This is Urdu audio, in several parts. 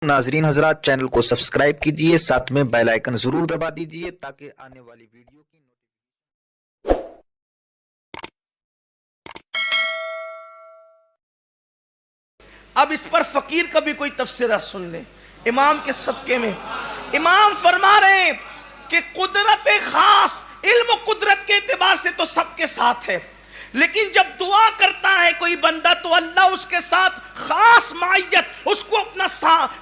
ناظرین حضرات، چینل کو سبسکرائب کیجئے، ساتھ میں بیل آئیکن ضرور دبا دیجئے تاکہ آنے والی ویڈیو کی اب اس پر فقیر کا بھی کوئی تفسیرہ سن لیں امام کے صدقے میں۔ امام فرما رہے ہیں کہ قدرت خاص علم و قدرت کے اعتبار سے تو سب کے ساتھ ہے، لیکن جب دعا کرتا ہے کوئی بندہ تو اللہ اس کے ساتھ خاص معیت، اس کو اپنا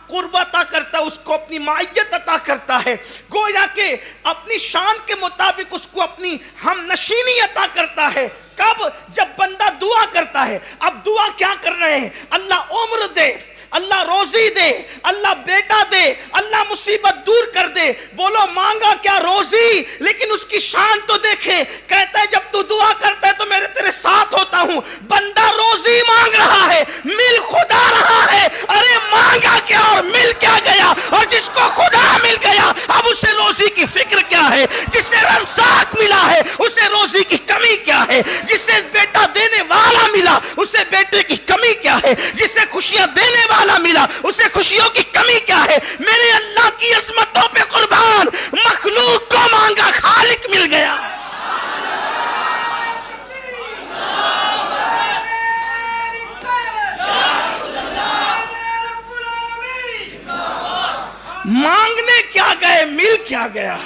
قرب عطا کرتا ہے، اس کو اپنی معیت عطا کرتا ہے، گویا کہ اپنی شان کے مطابق اس کو اپنی ہم نشینی عطا کرتا ہے۔ کب؟ جب بندہ دعا کرتا ہے۔ اب دعا کیا کر رہے ہیں؟ اللہ عمر دے، اللہ روزی دے، اللہ بیٹا دے، اللہ مصیبت دور کر دے۔ بولو مانگا کیا؟ روزی۔ لیکن اس کی شان تو دیکھے، کہتا ہے جب تو دعا کرتا ہے تو میں تیرے ساتھ ہوتا ہوں۔ بندہ روزی مانگ رہا ہے، مل خدا رہا ہے۔ ارے مانگا کیا اور مل کیا گیا؟ اور جس کو خدا مل گیا اب اسے روزی کی فکر کیا ہے؟ جس سے رزاق ملا ہے اسے روزی کی کمی کیا ہے؟ جس سے بیٹا دینے والا ملا اسے بیٹے کی کمی کیا ہے؟ جس سے خوشیاں دینے والا ملا اسے خوشیوں کی کمی کیا ہے؟ میرے اللہ کی عظمتوں پہ قربان، مخلوق کو مانگا خالق مل گیا۔ مانگنے کیا گئے، مل کیا گیا۔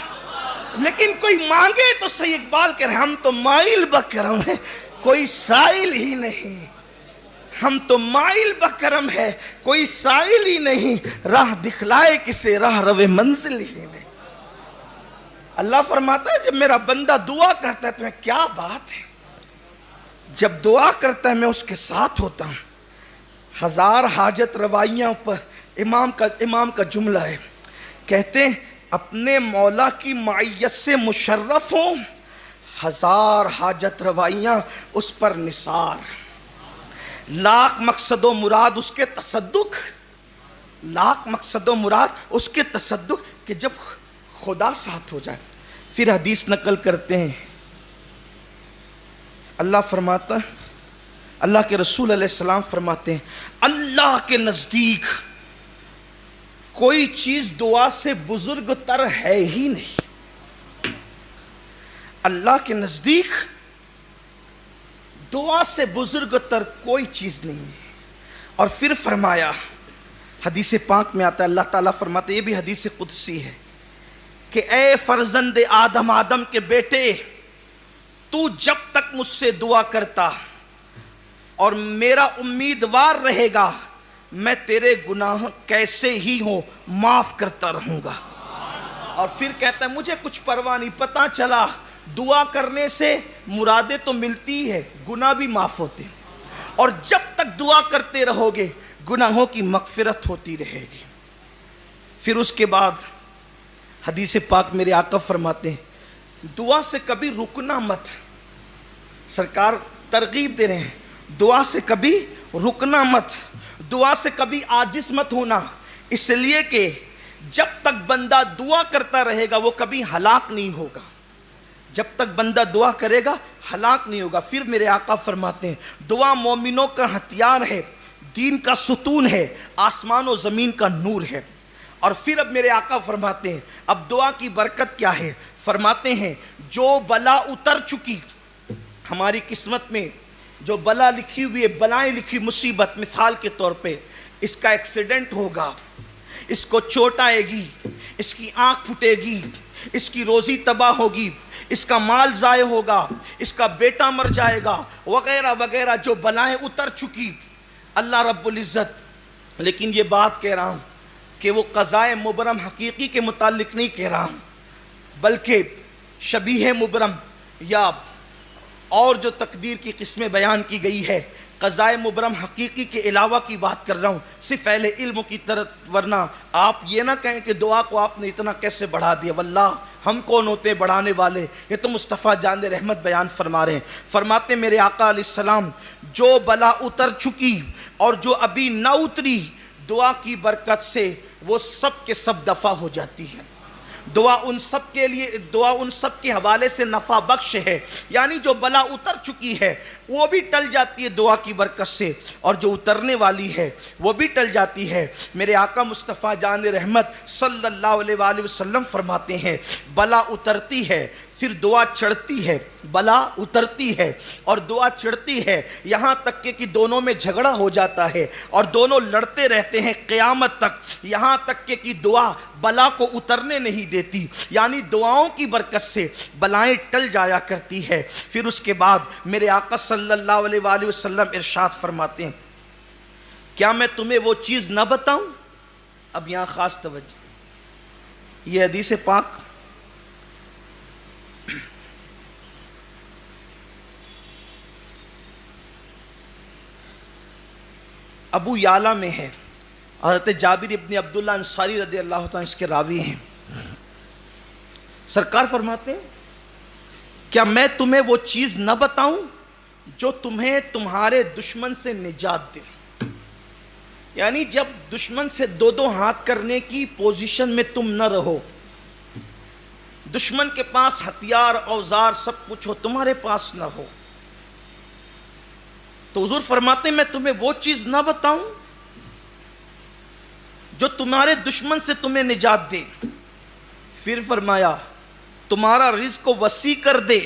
لیکن کوئی مانگے تو صحیح، اقبال کہہ رہے ہیں ہم تو مائل بکرم ہیں کوئی سائل ہی نہیں، ہم تو مائل بکرم ہے کوئی سائل ہی نہیں، راہ دکھلائے کسے راہ روے منزل ہی نہیں۔ اللہ فرماتا ہے جب میرا بندہ دعا کرتا ہے تو میں کیا بات ہے، جب دعا کرتا ہے میں اس کے ساتھ ہوتا ہوں۔ ہزار حاجت روائیاں پر امام کا جملہ ہے، کہتے ہیں اپنے مولا کی معیت سے مشرف ہوں، ہزار حاجت روائیاں اس پر نثار، لاکھ مقصد و مراد اس کے تصدق، لاکھ مقصد و مراد اس کے تصدق، کہ جب خدا ساتھ ہو جائے۔ پھر حدیث نقل کرتے ہیں، اللہ فرماتا، اللہ کے رسول علیہ السلام فرماتے ہیں اللہ کے نزدیک کوئی چیز دعا سے بزرگ تر ہے ہی نہیں۔ اللہ کے نزدیک دعا سے بزرگ تر کوئی چیز نہیں ہے۔ اور پھر فرمایا، حدیث پاک میں آتا ہے، اللہ تعالیٰ فرماتے، یہ بھی حدیث قدسی ہے، کہ اے فرزند آدم کے بیٹے، تو جب تک مجھ سے دعا کرتا اور میرا امیدوار رہے گا میں تیرے گناہ کیسے ہی ہوں معاف کرتا رہوں گا۔ اور پھر کہتا ہے مجھے کچھ پرواہ نہیں، پتہ چلا دعا کرنے سے مرادیں تو ملتی ہے، گناہ بھی معاف ہوتے ہیں، اور جب تک دعا کرتے رہو گے گناہوں کی مغفرت ہوتی رہے گی۔ پھر اس کے بعد حدیث پاک میرے آقا فرماتے ہیں دعا سے کبھی رکنا مت، سرکار ترغیب دے رہے ہیں دعا سے کبھی رکنا مت، دعا سے کبھی عاجز مت ہونا، اس لیے کہ جب تک بندہ دعا کرتا رہے گا وہ کبھی ہلاک نہیں ہوگا، جب تک بندہ دعا کرے گا ہلاک نہیں ہوگا۔ پھر میرے آقا فرماتے ہیں دعا مومنوں کا ہتھیار ہے، دین کا ستون ہے، آسمان و زمین کا نور ہے۔ اور پھر اب میرے آقا فرماتے ہیں اب دعا کی برکت کیا ہے، فرماتے ہیں جو بلا اتر چکی ہماری قسمت میں، جو بلا لکھی ہوئی ہے، بلائیں لکھی، مصیبت، مثال کے طور پہ اس کا ایکسیڈنٹ ہوگا، اس کو چوٹ آئے گی، اس کی آنکھ پھٹے گی، اس کی روزی تباہ ہوگی، اس کا مال ضائع ہوگا، اس کا بیٹا مر جائے گا، وغیرہ وغیرہ جو بلائیں اتر چکی اللہ رب العزت۔ لیکن یہ بات کہہ رہا ہوں کہ وہ قضائے مبرم حقیقی کے متعلق نہیں کہہ رہا ہوں، بلکہ شبیہ مبرم یا اور جو تقدیر کی قسمیں بیان کی گئی ہے، قضائے مبرم حقیقی کے علاوہ کی بات کر رہا ہوں، صرف اہل علم کی طرف، ورنہ آپ یہ نہ کہیں کہ دعا کو آپ نے اتنا کیسے بڑھا دیا، واللہ ہم کون ہوتے ہیں بڑھانے والے، یہ تو مصطفیٰ جان رحمت بیان فرما رہے ہیں۔ فرماتے میرے آقا علیہ السلام جو بلا اتر چکی اور جو ابھی نہ اتری، دعا کی برکت سے وہ سب کے سب دفع ہو جاتی ہے۔ دعا ان سب کے لیے، دعا ان سب کے حوالے سے نفع بخش ہے، یعنی جو بلا اتر چکی ہے وہ بھی ٹل جاتی ہے دعا کی برکت سے، اور جو اترنے والی ہے وہ بھی ٹل جاتی ہے۔ میرے آقا مصطفیٰ جان رحمت صلی اللہ علیہ وآلہ وسلم فرماتے ہیں بلا اترتی ہے پھر دعا چڑھتی ہے، بلا اترتی ہے اور دعا چڑھتی ہے، یہاں تک کہ دونوں میں جھگڑا ہو جاتا ہے اور دونوں لڑتے رہتے ہیں قیامت تک، یہاں تک کہ دعا بلا کو اترنے نہیں دیتی، یعنی دعاؤں کی برکت سے بلائیں ٹل جایا کرتی ہے۔ پھر اس کے بعد میرے آقا صلی اللہ علیہ وآلہ وسلم ارشاد فرماتے ہیں کیا میں تمہیں وہ چیز نہ بتاؤں؟ اب یہاں خاص توجہ، یہ حدیث پاک ابو یعلا میں ہے، حضرت جابر ابن عبداللہ انصاری رضی اللہ تعالیٰ اس کے راوی ہیں۔ سرکار فرماتے ہیں کیا میں تمہیں وہ چیز نہ بتاؤں جو تمہیں تمہارے دشمن سے نجات دے؟ یعنی جب دشمن سے دو دو ہاتھ کرنے کی پوزیشن میں تم نہ رہو، دشمن کے پاس ہتھیار اوزار سب کچھ ہو، تمہارے پاس نہ ہو، تو حضور فرماتے ہیں میں تمہیں وہ چیز نہ بتاؤں جو تمہارے دشمن سے تمہیں نجات دے؟ پھر فرمایا تمہارا رزق کو وسیع کر دے،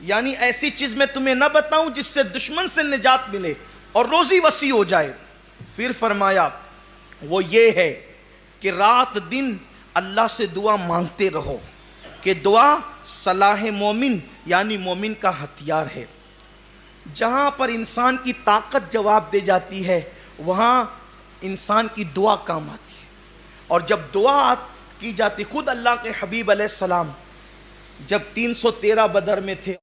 یعنی ایسی چیز میں تمہیں نہ بتاؤں جس سے دشمن سے نجات ملے اور روزی وسیع ہو جائے۔ پھر فرمایا وہ یہ ہے کہ رات دن اللہ سے دعا مانگتے رہو، کہ دعا صلاح مومن یعنی مومن کا ہتھیار ہے۔ جہاں پر انسان کی طاقت جواب دے جاتی ہے وہاں انسان کی دعا کام آتی ہے، اور جب دعا کی جاتی، خود اللہ کے حبیب علیہ السلام جب 313 بدر میں تھے